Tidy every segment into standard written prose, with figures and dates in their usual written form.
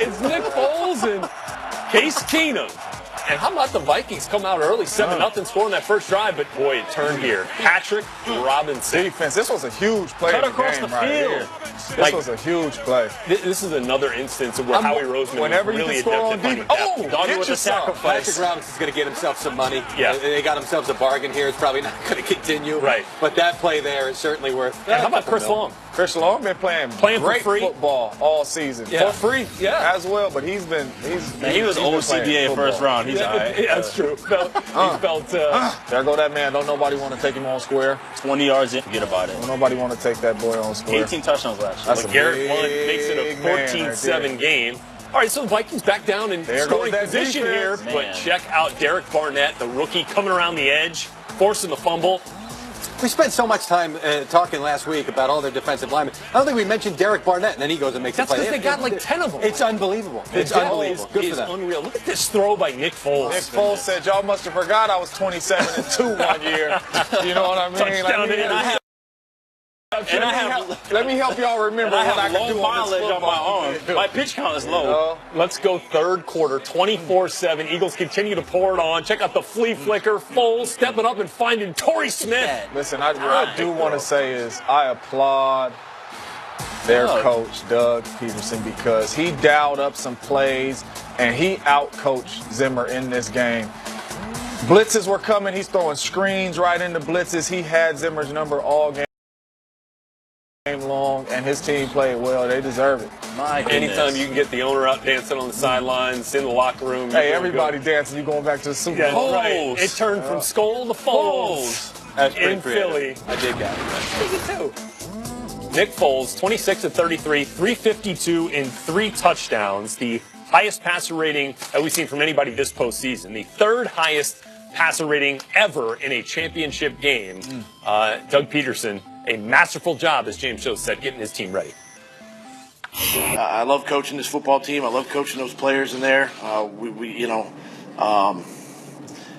It's Nick Foles and Case Keenum. And how about the Vikings come out early, 7-0, scoring that first drive, but boy, it turned here. Patrick Robinson. Defense. This was a huge play. Cut across the field. This was a huge play. This is another instance of where Howie Roseman whenever was really you can score on defense. Oh, get with your a sacrifice. Patrick Robinson's going to get himself some money. Yeah. They got themselves a bargain here. It's probably not going to continue. Right. But that play there is certainly worth. And how about Chris Long? Chris Long been playing for great free football all season. Yeah. For free, Yeah. as well. But he was OCBA first round. He's all right. Yeah, that's true. There go that man. Don't nobody want to take him on square. 20 yards in, forget about it. Don't nobody want to take that boy on square. 18 touchdowns last year. That's a Garrett big Blunt makes it a 14-7 game. All right, so the Vikings back down in scoring position here, but check out Derek Barnett, the rookie, coming around the edge, forcing the fumble. We spent so much time talking last week about all their defensive linemen. I don't think we mentioned Derek Barnett, and then he goes and makes a play. That's because they got like 10 of them. It's unbelievable. It's unbelievable. Good for them. Unreal. Look at this throw by Nick Foles. Nick Foles said, y'all must have forgot I was 27-2 one year. You know what I mean? Touchdown Let me help y'all remember what I can do mileage on this on my arm. My pitch count is low. Let's go third quarter, 24-7. Eagles continue to pour it on. Check out the flea flicker. Foles stepping up and finding Torrey Smith. Listen, what I do want to say is I applaud their coach, Doug Peterson, because he dialed up some plays and he outcoached Zimmer in this game. Blitzes were coming. He's throwing screens right into blitzes. He had Zimmer's number all game long, and his team played well. They deserve it. Anytime you can get the owner out dancing on the sidelines, in the locker room. Hey, everybody dancing. You going back to the Super Bowl. Right. It turned from Skull to Foles in Philly. I did that. Nick Foles, 26-33, 352 in 3 touchdowns. The highest passer rating that we've seen from anybody this postseason. The third highest passer rating ever in a championship game. Doug Peterson, a masterful job, as James Joe said, getting his team ready. I love coaching this football team. I love coaching those players in there.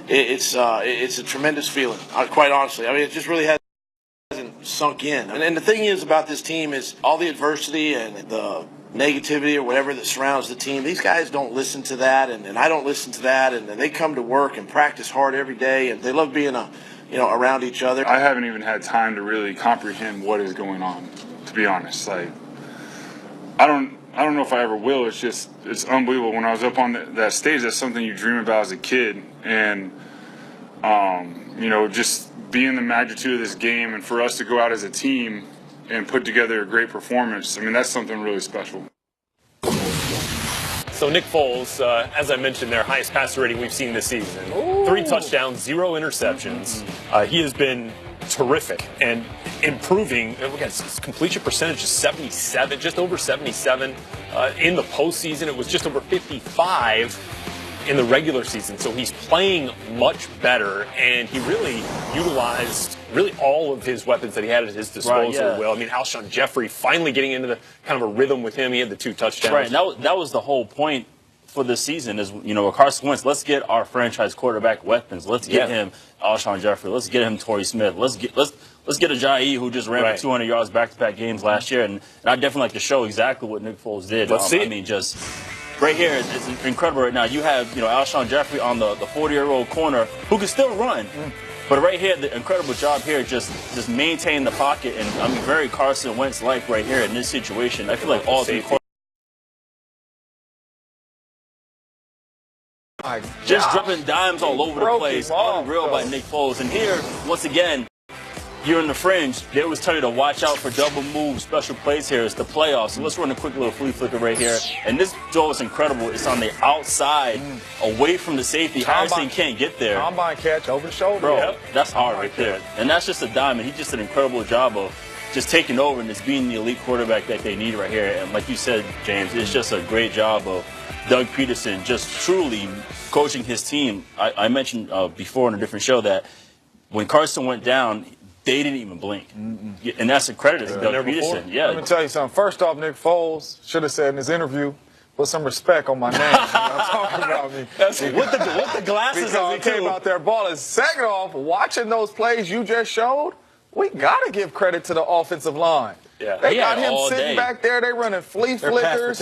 It's a tremendous feeling, quite honestly. I mean, it just really hasn't sunk in. And the thing is about this team is all the adversity and the negativity or whatever that surrounds the team. These guys don't listen to that, and I don't listen to that. And they come to work and practice hard every day, and they love being around each other. I haven't even had time to really comprehend what is going on, to be honest. Like, I don't know if I ever will. It's unbelievable. When I was up on that stage, that's something you dream about as a kid, and just being the magnitude of this game, and for us to go out as a team and put together a great performance. I mean, that's something really special. So Nick Foles, as I mentioned, their highest passer rating we've seen this season. 3 touchdowns, 0 interceptions. He has been terrific and improving. His completion percentage is 77, just over 77 in the postseason. It was just over 55 in the regular season. So he's playing much better, and he really utilized all of his weapons that he had at his disposal. Well, I mean, Alshon Jeffrey finally getting into the kind of a rhythm with him. He had the 2 touchdowns. Right, and that was the whole point for this season is, with Carson Wentz, let's get our franchise quarterback weapons. Let's get him Alshon Jeffrey. Let's get him Torrey Smith. Let's get Ajayi, who just ran for 200 yards back-to-back games last year. And I'd definitely like to show exactly what Nick Foles did. Let's see. I mean, just right here, it's incredible right now. You have, Alshon Jeffrey on the 40-year-old corner who can still run. But right here, the incredible job here, just maintain the pocket. And I mean, very Carson Wentz-like right here in this situation. I feel like all 3 just dropping dimes all over the place. Unreal by Nick Foles. And here, once again, you're in the fringe. They always tell you to watch out for double move special plays here. It's the playoffs. So let's run a quick little flea flicker right here. And this throw is incredible. It's on the outside, away from the safety. Harrison can't get there. Combine catch over the shoulder. Bro, that's hard right there. And that's just a diamond. He just did an incredible job of just taking over and just being the elite quarterback that they need right here. And like you said, James, it's just a great job of Doug Peterson just truly coaching his team. I mentioned before in a different show that when Carson went down, they didn't even blink. And that's a credit to Doug Peterson. Let me tell you something. First off, Nick Foles should have said in his interview, put some respect on my name. Talking about me. With the glasses on, he came out there balling. Second off, watching those plays you just showed, we got to give credit to the offensive line. They got him sitting back there. They running flea flickers.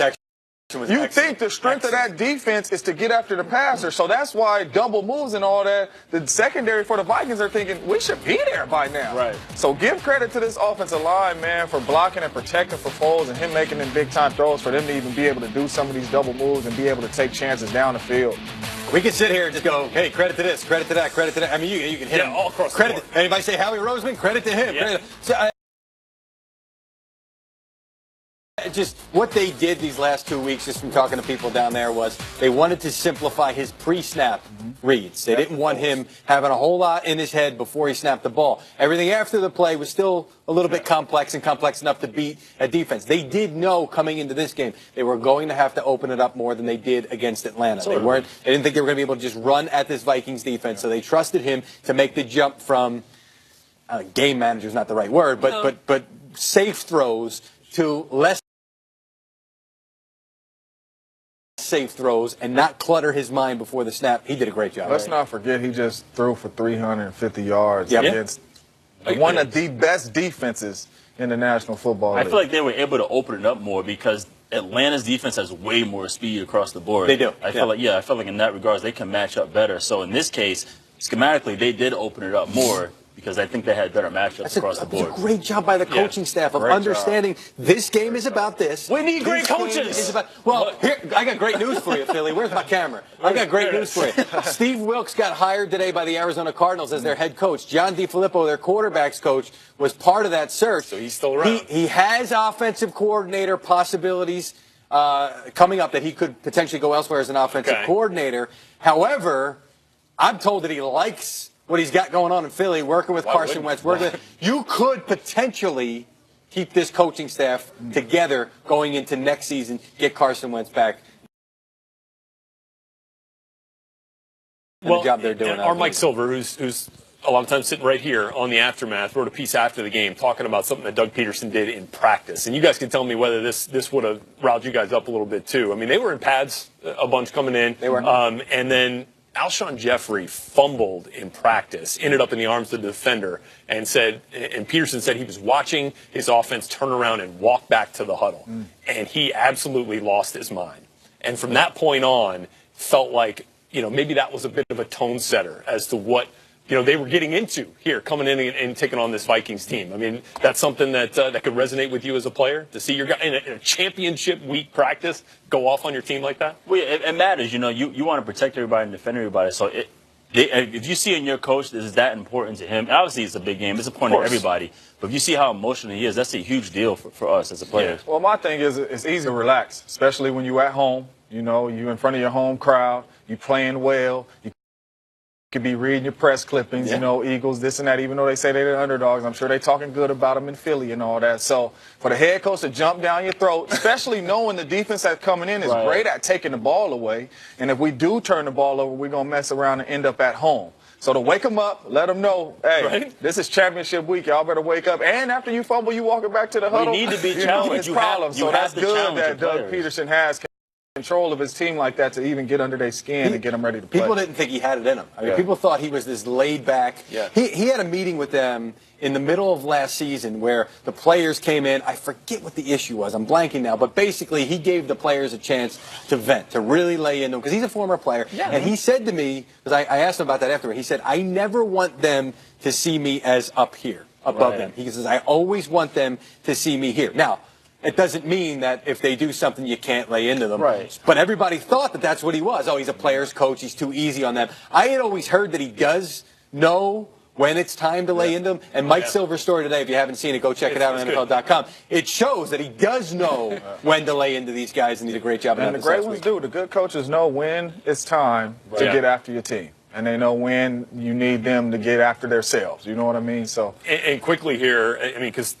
You think the strength of that defense is to get after the passer, so that's why double moves and all that. The secondary for the Vikings are thinking we should be there by now. Right. So give credit to this offensive line, man, for blocking and protecting for Foles and him making them big time throws for them to even be able to do some of these double moves and be able to take chances down the field. We can sit here and just go, hey, credit to this, credit to that, credit to that. I mean, you can hit him all across credit the board. Anybody say Howie Roseman? Credit to him. Yeah. Just what they did these last 2 weeks, just from talking to people down there, was they wanted to simplify his pre-snap reads. They didn't want him having a whole lot in his head before he snapped the ball. Everything after the play was still a little bit complex and complex enough to beat a defense. They did know coming into this game they were going to have to open it up more than they did against Atlanta. They didn't think they were going to be able to just run at this Vikings defense, so they trusted him to make the jump from game manager is not the right word, but safe throws to less safe throws and not clutter his mind before the snap. He did a great job. Let's not forget he just threw for 350 yards against one of the best defenses in the National Football League. I feel like they were able to open it up more because Atlanta's defense has way more speed across the board. They do. I feel like in that regards they can match up better. So in this case, schematically they did open it up more because I think they had better matchups across the board. It's a great job by the coaching staff of understanding this game is about this. We need great coaches. Here, I got great news for you, Philly. Where's my camera? I got great news for you. Steve Wilkes got hired today by the Arizona Cardinals as their head coach. John DeFilippo, their quarterbacks coach, was part of that search. So he's still around. He has offensive coordinator possibilities coming up that he could potentially go elsewhere as an offensive coordinator. However, I'm told that he likes what he's got going on in Philly, working with Carson Wentz. You could potentially keep this coaching staff together going into next season, get Carson Wentz back. And the job they're doing. Our Mike Silver, who's a lot of times sitting right here on the Aftermath, wrote a piece after the game talking about something that Doug Peterson did in practice. And you guys can tell me whether this would have riled you guys up a little bit too. I mean, they were in pads a bunch coming in. They were. And then Alshon Jeffrey fumbled in practice, ended up in the arms of the defender, and Peterson said he was watching his offense turn around and walk back to the huddle. And he absolutely lost his mind. And from that point on, felt like, maybe that was a bit of a tone setter as to what, they were getting into here, coming in and taking on this Vikings team. I mean, that's something that could resonate with you as a player, to see your guy in a championship week practice go off on your team like that? Well, it matters. You want to protect everybody and defend everybody. So if you see in your coach this is that important to him, obviously it's a big game. It's important to everybody. But if you see how emotional he is, that's a huge deal for us as a player. Yeah. Well, my thing is it's easy to relax, especially when you're at home. You in front of your home crowd. You playing well. You could be reading your press clippings, Eagles, this and that, even though they say they're the underdogs. I'm sure they're talking good about them in Philly and all that. So for the head coach to jump down your throat, especially knowing the defense that's coming in is great at taking the ball away. And if we do turn the ball over, we're going to mess around and end up at home. So to wake them up, let them know, hey, this is championship week. Y'all better wake up. And after you fumble, you walking back to the huddle. We need to be challenged. It's problems. So that's good that Doug Peterson has control of his team like that to even get under their skin and get them ready to play. People didn't think he had it in him. I mean, people thought he was this laid back. Yeah. He had a meeting with them in the middle of last season where the players came in. I forget what the issue was. I'm blanking now. But basically, he gave the players a chance to vent, to really lay into them, because he's a former player. Yeah. And he said to me, because I asked him about that afterward, he said, I never want them to see me as up here, above them. He says, I always want them to see me here. Now, it doesn't mean that if they do something, you can't lay into them. Right. But everybody thought that that's what he was. Oh, he's a player's coach. He's too easy on them. I had always heard that he does know when it's time to lay into them. And Mike Silver's story today, if you haven't seen it, go check it out on NFL.com. It shows that he does know when to lay into these guys, and he did a great job. And the great ones do. The good coaches know when it's time to get after your team. And they know when you need them to get after themselves. You know what I mean? So and quickly here, I mean, because,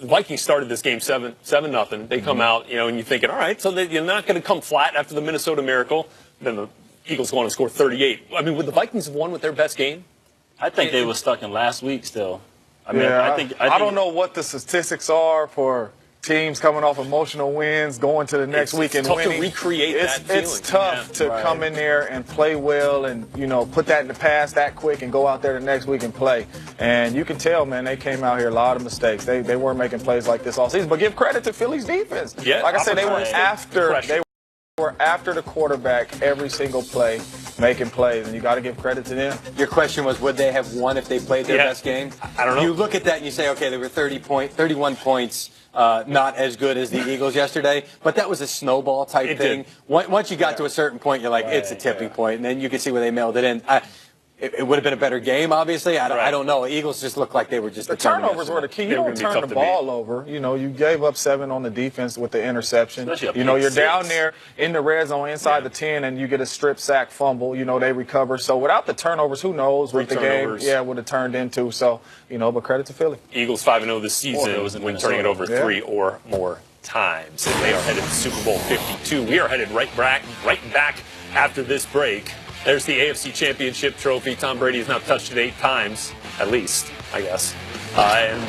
the Vikings started this game 7-0. They come out, and you're thinking, all right, so you're not going to come flat after the Minnesota Miracle. Then the Eagles go on and score 38. I mean, would the Vikings have won with their best game? I think they were stuck in last week still. I mean, I don't know what the statistics are for teams coming off emotional wins, going to the next week and winning. It's tough to recreate that feeling. It's tough to come in there and play well and, put that in the past that quick and go out there the next week and play. And you can tell, man, they came out here a lot of mistakes. They weren't making plays like this all season. But give credit to Philly's defense. Yeah, like I said, they were after. were after the quarterback every single play, making plays, and you got to give credit to them. Your question was, would they have won if they played their best game? I don't know. You look at that and you say, okay, they were 31 points, not as good as the Eagles yesterday, but that was a snowball type thing. Once you got to a certain point, you're like, it's a tipping point, and then you can see where they mailed it in. It would have been a better game, obviously. I don't know. Eagles just looked like they were just the turnovers were the key. You don't turn the ball over. You know, you gave up 7 on the defense with the interception. You know, you're down there in the red zone inside the 10, and you get a strip sack fumble. You know, they recover. So without the turnovers, who knows what the game would have turned into. So, you know, but credit to Philly. Eagles 5-0 this season when turning it over 3 or more times. And they are headed to Super Bowl 52. We are headed right back after this break. There's the AFC Championship trophy. Tom Brady has now touched it 8 times, at least, I guess. And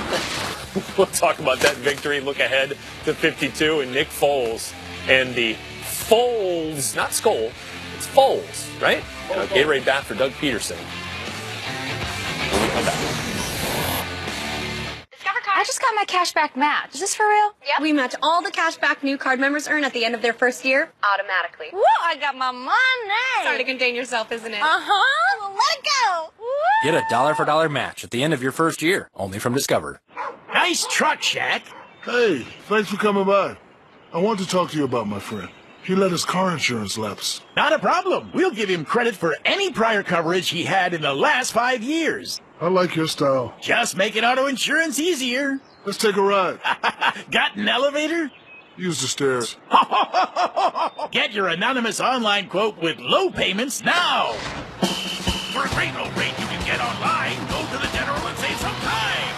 we'll talk about that victory, look ahead to 52, and Nick Foles and the Foles, not Skoll, it's Foles, right? Gatorade bat for Doug Peterson. When we come back. I just got my cashback match. Is this for real? Yep. We match all the cashback new card members earn at the end of their first year automatically. Whoa, I got my money. Sorry to contain yourself, isn't it? Uh-huh. Let it go. Woo. Get a $1 match at the end of your first year, only from Discover. Nice truck, Shaq. Hey, thanks for coming by. I want to talk to you about my friend. He let his car insurance lapse. Not a problem. We'll give him credit for any prior coverage he had in the last 5 years. I like your style. Just making auto insurance easier. Let's take a ride. Got an elevator? Use the stairs. Get your anonymous online quote with low payments now. For a great low rate you can get online, go to the General and save some time.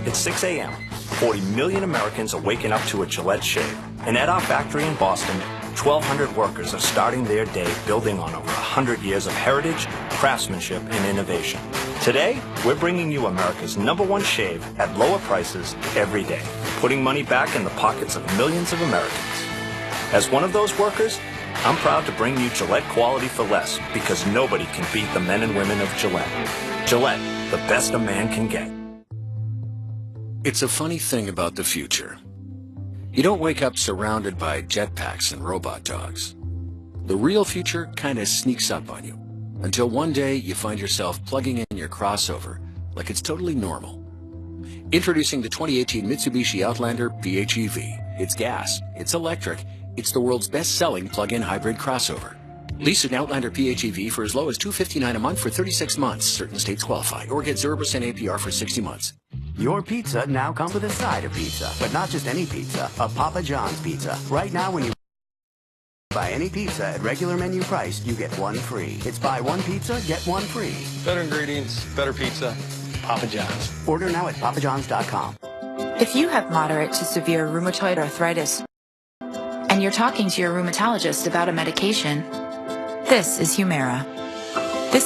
It's 6 a.m. 40 million Americans are waking up to a Gillette shave. And at our factory in Boston, 1,200 workers are starting their day building on over 100 years of heritage, craftsmanship, and innovation. Today, we're bringing you America's #1 shave at lower prices every day, putting money back in the pockets of millions of Americans. As one of those workers, I'm proud to bring you Gillette quality for less, because nobody can beat the men and women of Gillette. Gillette, the best a man can get. It's a funny thing about the future. You don't wake up surrounded by jetpacks and robot dogs. The real future kind of sneaks up on you, until one day you find yourself plugging in your crossover like it's totally normal. Introducing the 2018 Mitsubishi Outlander PHEV. It's gas, it's electric, it's the world's best-selling plug-in hybrid crossover. Lease an Outlander PHEV for as low as $259 a month for 36 months. Certain states qualify. Or get 0% APR for 60 months. Your pizza now comes with a side of pizza, but not just any pizza, a Papa John's pizza. Right now, when you buy any pizza at regular menu price, you get one free. It's buy one pizza, get one free. Better ingredients, better pizza, Papa John's. Order now at papajohns.com. If you have moderate to severe rheumatoid arthritis and you're talking to your rheumatologist about a medication, this is Humira. This is